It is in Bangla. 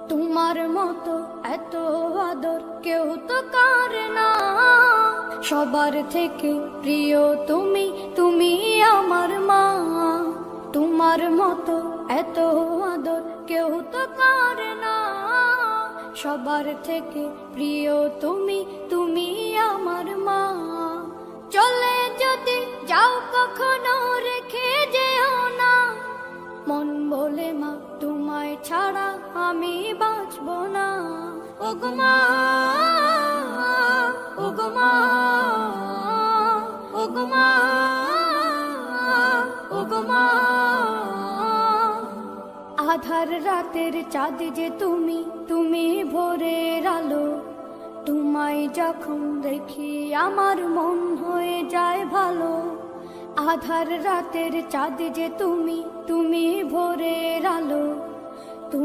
তোমার মতো এত আদর কেউ তো করে না। সবার থেকে প্রিয় তুমি, তুমি আমার মা। তোমার মতো এত আদর কেউ তো করে না। সবার থেকে প্রিয় তুমি, তুমি আমার মা। চলে যদি যাও কখনো রেখে যেও না। মন বলে মা তোমায় ছাড়া আমি বাঁচব না। ওগো মা, ওগো মা, ওগো মা, ওগো মা। আধার রাতের চাঁদ যে তুমি, তুমি ভোরের আলো। তোমায় যখন দেখি আমার মন হয়ে যায় ভালো। আধার রাতের চাঁদ যে তুমি, তুমি ভোরের আলো।